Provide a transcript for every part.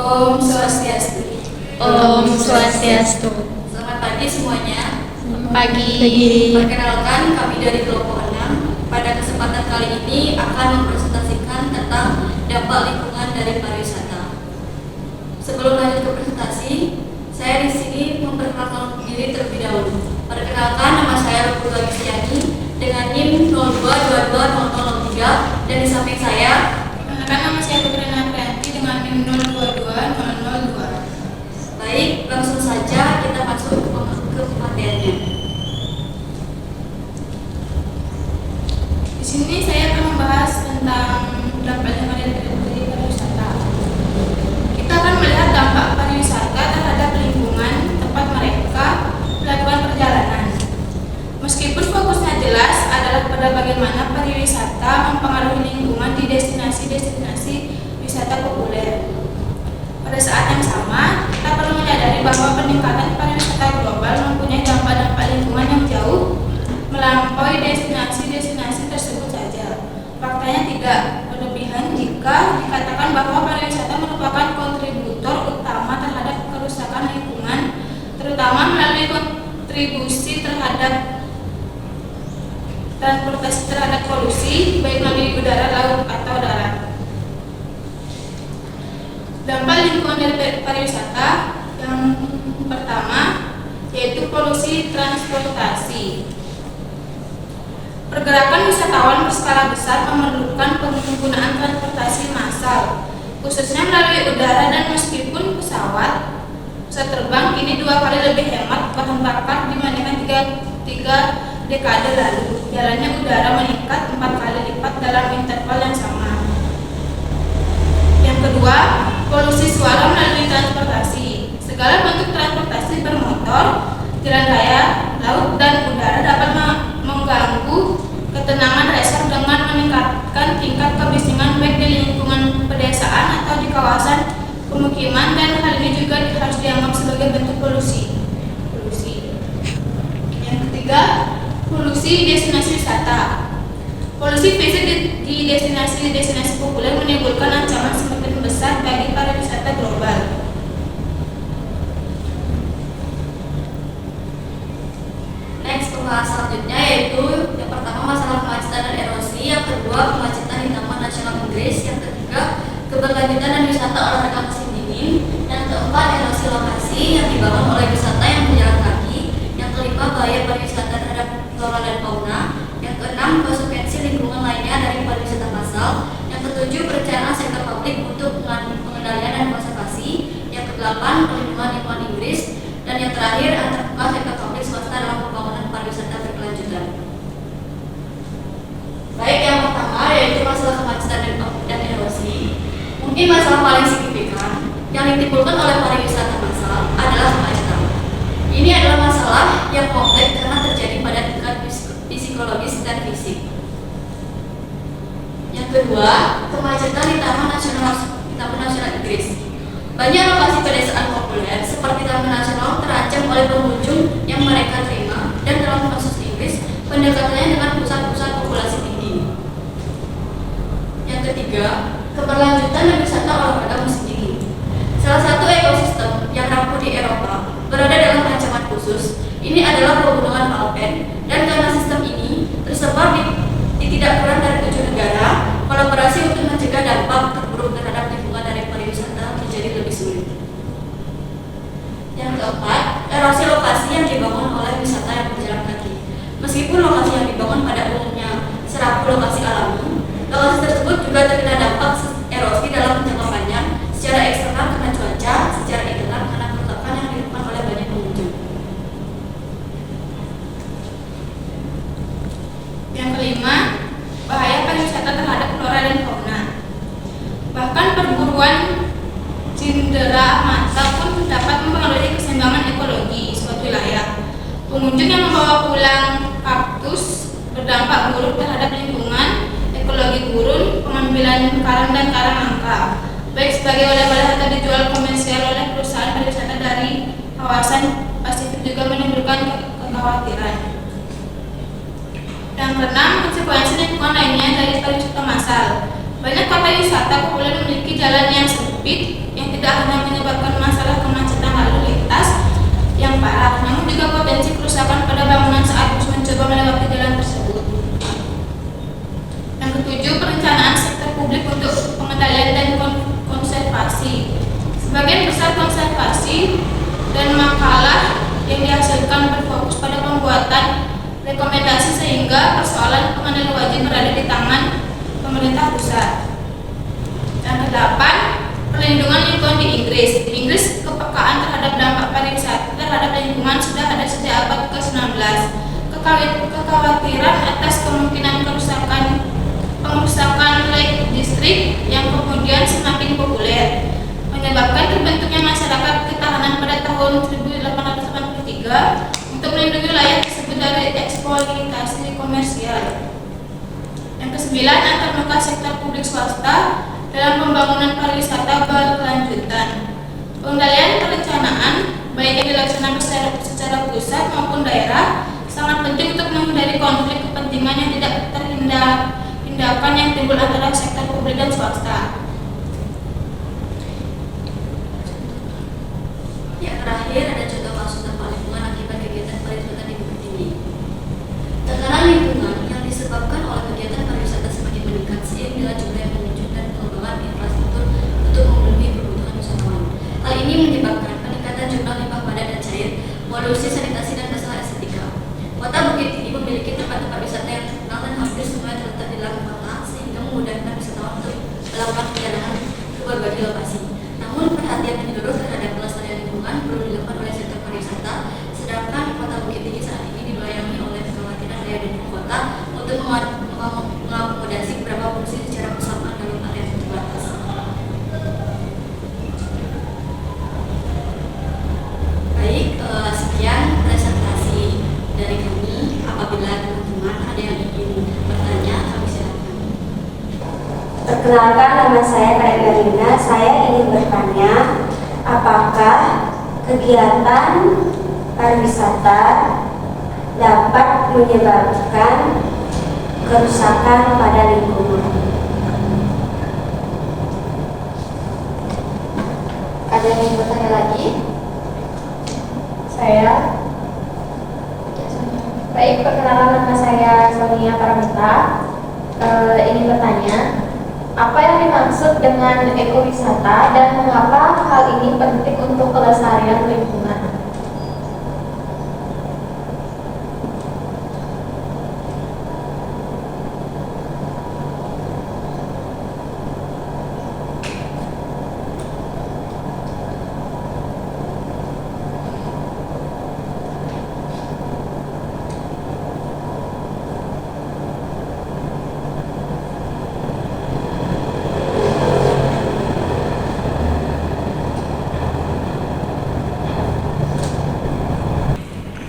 Om Swastiastu. Om Swastiastu. Selamat pagi semuanya. Pagi. Perkenalkan, kami dari kelompok 6. Pada kesempatan kali ini akan mempresentasikan tentang dampak lingkungan dari pariwisata. Sebelum lanjut ke presentasi, saya di sini memperkenalkan diri terlebih dahulu. Perkenalkan, nama saya Lutfi Gistiani dengan NIM 02220003 dan di samping saya. Perkenalkan, nama saya Putri Naprianti dengan NIM 022002. Baik, langsung saja kita masuk ke materinya. Di sini saya akan membahas tentang dampak lingkungan dari pariwisata. Kita akan melihat dampak pariwisata terhadap lingkungan tempat mereka melakukan perjalanan. Meskipun fokusnya jelas adalah pada bagaimana pariwisata mempengaruhi lingkungan di destinasi-destinasi wisata populer. Pada saat yang sama, kita perlu menyadari bahwa peningkatan pariwisata global mempunyai dampak-dampak lingkungan yang jauh melampaui destinasi-destinasi tersebut saja. Faktanya tidak berlebihan jika dikatakan bahwa pariwisata merupakan kontributor utama terhadap kerusakan lingkungan, terutama melalui kontribusi terhadap transportasi terhadap polusi, baik melalui udara, laut, atau darat. Dampak lingkungan dari pariwisata yang pertama yaitu polusi transportasi. Pergerakan wisatawan berskala besar memerlukan penggunaan transportasi massal, khususnya melalui udara, dan meskipun pesawat terbang kini 2 kali lebih hemat bahan bakar dibandingkan 3 dekade lalu, jalannya udara meningkat 4 kali lipat dalam interval yang sama. Yang kedua, polusi suara melalui transportasi. Segala bentuk transportasi bermotor, jalan raya, laut, dan udara dapat mengganggu ketenangan resor dengan meningkatkan tingkat kebisingan baik di lingkungan pedesaan atau di kawasan pemukiman, dan hal ini juga harus dianggap sebagai bentuk polusi. Yang ketiga, polusi destinasi wisata. Polusi fisik di destinasi populer menimbulkan ancaman semakin besar bagi pariwisata global. Next, pembahasan selanjutnya yaitu yang pertama masalah kemacetan dan erosi, yang kedua kemacetan di Taman Nasional Inggris, yang ketiga keberlanjutan dan wisata olahraga musim dingin, yang keempat erosi lokasi yang dibangun oleh wisata yang berjalan kaki, yang kelima bahaya pariwisata terhadap flora dan fauna, yang keenam konsekuensi lingkungan lainnya dari pariwisata massal, yang ketujuh perencanaan sektor publik untuk pengendalian dan konservasi, yang kedelapan perlindungan lingkungan Inggris, dan yang terakhir antarmuka sektor publik swasta dalam pembangunan pariwisata berkelanjutan. Baik, yang pertama yaitu masalah kemacetan dan erosi. Mungkin masalah paling signifikan yang ditimbulkan oleh pariwisata massal adalah kemacetan. Ini adalah masalah yang kompleks karena terjadi pada tingkat psikologis dan fisik. Yang kedua, kemacetan di Taman Nasional Inggris. Banyak lokasi pedesaan populer seperti Taman Nasional terancam oleh pengunjung yang mereka terima, dan dalam kasus Inggris, pendekatannya dengan pusat-pusat populasi tinggi. Yang ketiga, keberlanjutan dan wisata olahraga musim dingin. Salah satu ekosistem yang rapuh di Eropa berada dalam ancaman khusus. Ini adalah pegunungan Alpen, dan karena sistem ini tersebar di tidak kurang dari 7 negara, kolaborasi untuk mencegah dampak terburuk terhadap lingkungan dari pariwisata menjadi lebih sulit. Yang keempat, erosi lokasi yang dibangun oleh wisata yang berjalan kaki. Meskipun lokasi yang dibangun pada umumnya serapu lokasi alami, lokasi tersebut juga terkena dampak erosi dalam jangka panjang, secara eksternal karena cuaca, secara internal karena kerusakan yang dilakukan oleh banyak pengunjung. Yang kelima, bahaya pariwisata terhadap flora dan fauna. Bahkan perburuan cindera mata pun dapat mempengaruhi keseimbangan ekologi suatu wilayah. Pengunjung yang membawa pulang kaktus berdampak buruk terhadap lingkungan, ekologi gurun, pengambilan karang dan karang angka, baik sebagai oleh-oleh atau dijual komersial oleh perusahaan pariwisata dari kawasan Pasifik, juga menimbulkan kekhawatiran. Yang keenam, konsekuensi lingkungan lainnya dari pariwisata massal. Banyak kota wisata populer memiliki jalan yang sempit, sempit yang tidak hanya menyebabkan masalah kemacetan lalu lintas yang parah, namun juga potensi kerusakan pada bangunan saat bus mencoba melewati jalan tersebut. Yang ketujuh, perencanaan sektor publik untuk pengendalian dan konservasi. Sebagian besar konservasi dan makalah yang dihasilkan berfokus pada pembuatan rekomendasi sehingga persoalan pengendalian wajib berada di tangan pemerintah pusat. Yang kedelapan, perlindungan lingkungan di Inggris. Di Inggris, kepekaan terhadap dampak pariwisata terhadap lingkungan sudah ada sejak abad ke-19. Kekhawatiran atas kemungkinan pengerusakan Lake District yang kemudian semakin populer menyebabkan terbentuknya masyarakat ketahanan pada tahun 1883 untuk melindungi wilayah tersebut dari eksploitasi komersial. Yang kesembilan, antarmuka sektor publik swasta dalam pembangunan pariwisata berkelanjutan. Pengendalian perencanaan baik yang dilaksanakan secara pusat maupun daerah sangat penting untuk menghindari konflik kepentingan yang tidak terhindarkan yang timbul antara sektor publik dan swasta. Yang terakhir, ada contoh kasus dampak lingkungan akibat kegiatan pariwisata di Bukit Tinggi. Tekanan lingkungan yang disebabkan oleh kegiatan pariwisata semakin meningkat seiring dengan jumlah yang pengunjung dan pengembangan infrastruktur untuk memenuhi kebutuhan wisatawan. Hal ini menyebabkan peningkatan jumlah limbah padat dan cair, polusi, sanitasi, dan masalah estetika. Kota Bukit Tinggi memiliki tempat-tempat wisata yang terkenal dan hampir semuanya terletak di dalam kota sehingga memudahkan wisatawan untuk melakukan perjalanan ke berbagai lokasi. Namun perhatian menyeluruh terhadap pelestarian lingkungan perlu dilakukan oleh sektor pariwisata, sedangkan Kota Bukit Tinggi saat ini dibayangi oleh kekhawatiran daya dukung kota untuk mengakomodasi beberapa fungsi secara bersamaan dalam area terbatas. Baik, sekian presentasi dari kami. Apabila teman-teman ada yang ingin bertanya, kami silakan. Perkenalkan, nama saya Kak Evelina. Saya ingin bertanya, apakah kegiatan pariwisata dapat menyebabkan kerusakan pada lingkungan? Ada yang ingin bertanya lagi? Saya. Baik, perkenalan, nama saya Sonia Paramita. Ingin bertanya, apa yang dimaksud dengan ekowisata dan mengapa hal ini penting untuk kelestarian lingkungan?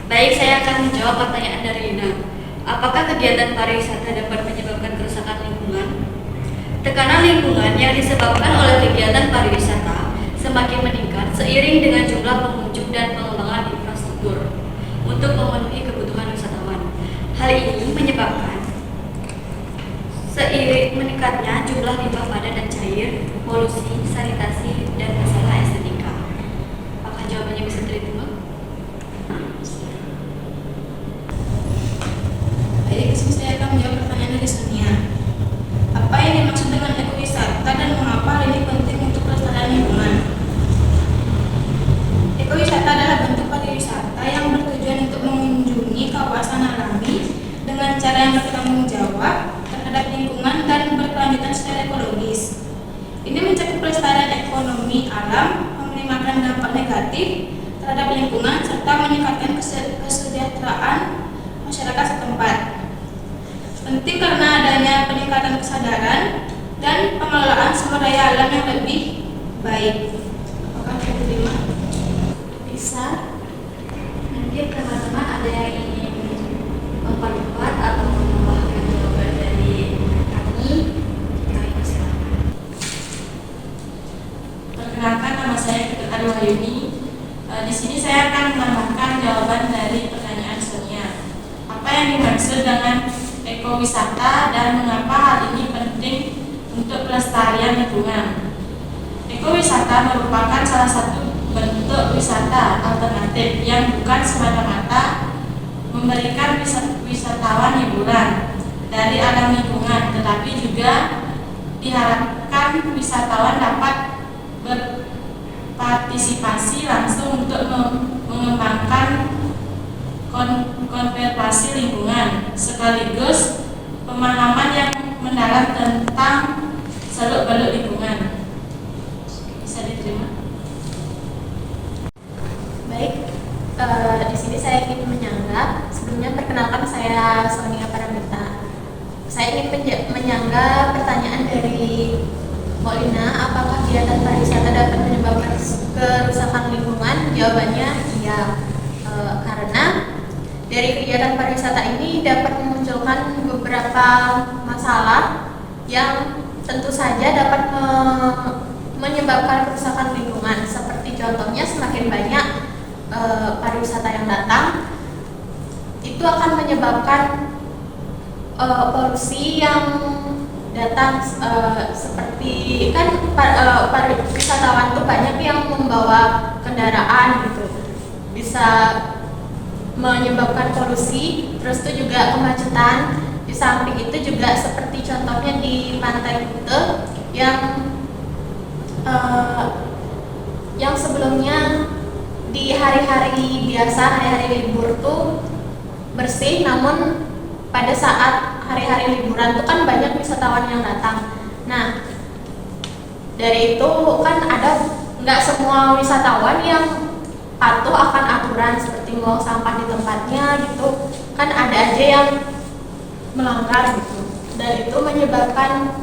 Baik, saya akan menjawab pertanyaan dari Yuna. Apakah kegiatan pariwisata dapat menyebabkan kerusakan lingkungan? Tekanan lingkungan yang disebabkan oleh kegiatan pariwisata semakin meningkat seiring dengan jumlah pengunjung dan pengembangan infrastruktur untuk memenuhi kebutuhan wisatawan. Hal ini menyebabkan seiring meningkatnya jumlah limbah padat dan cair, polusi, sanitasi, dan masalah estetika. Apakah jawabannya bisa diterima? Baik, saya akan menjawab pertanyaan dari Sonia. Apa yang dimaksud dengan ekowisata dan mengapa hal ini penting untuk pelestarian lingkungan? Ekowisata adalah bentuk pariwisata yang bertujuan untuk mengunjungi kawasan alami dengan cara yang bertanggung jawab terhadap lingkungan dan berkelanjutan secara ekologis. Ini mencakup pelestarian ekonomi alam, meminimalkan dampak negatif terhadap lingkungan, serta meningkatkan kesejahteraan masyarakat setempat. Penting karena adanya peningkatan kesadaran dan pengelolaan sumber daya alam yang lebih baik. Apakah diterima? Bisa. Mungkin teman-teman ada yang ingin memperkuat atau menambahkan jawaban dari kami persilakan. Perkenalkan, nama saya Putri Arwahayuni. Di sini saya akan menambahkan jawaban dari pertanyaan Sonia. Apa yang dimaksud dengan ekowisata dan mengapa hal ini penting untuk pelestarian lingkungan? Ekowisata pariwisata merupakan salah satu bentuk wisata alternatif yang bukan semata-mata memberikan wisatawan hiburan dari alam lingkungan, tetapi juga diharapkan wisatawan dapat berpartisipasi langsung untuk mengembangkan konservasi lingkungan sekaligus pemahaman yang mendalam tentang seluk-beluk lingkungan. Bisa diterima? Baik, di sini saya ingin menyanggah. Sebelumnya perkenalkan, saya Sonia Paramita. Saya ingin menyanggah pertanyaan dari Molina, apakah kegiatan pariwisata dapat menyebabkan kerusakan lingkungan? Jawabannya iya, karena dari kegiatan pariwisata ini dapat memunculkan beberapa masalah yang tentu saja dapat menyebabkan kerusakan lingkungan. Seperti contohnya, semakin banyak pariwisata yang datang, itu akan menyebabkan polusi yang datang, seperti kan wisatawan tuh banyak yang membawa kendaraan gitu, bisa menyebabkan polusi. Terus itu juga kemacetan. Di samping itu juga seperti contohnya di Pantai Kuta yang sebelumnya di hari-hari biasa, hari-hari libur tuh bersih, namun pada saat hari-hari liburan tuh kan banyak wisatawan yang datang. Nah, dari itu kan nggak semua wisatawan yang patuh akan aturan seperti membuang sampah di tempatnya gitu, kan ada aja yang melanggar gitu, dan itu menyebabkan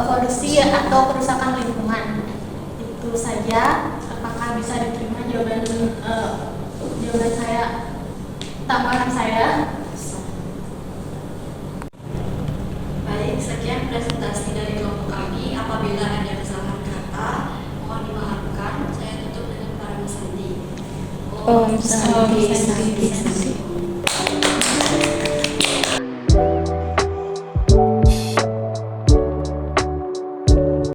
polusi atau kerusakan lingkungan. Itu saja. Apakah bisa diterima jawaban saya, tambahan saya? Baik, sekian presentasi dari kelompok kami. Apabila ada kesalahan kata, mohon dimaafkan. Saya tutup dengan para Santi. Om Santi.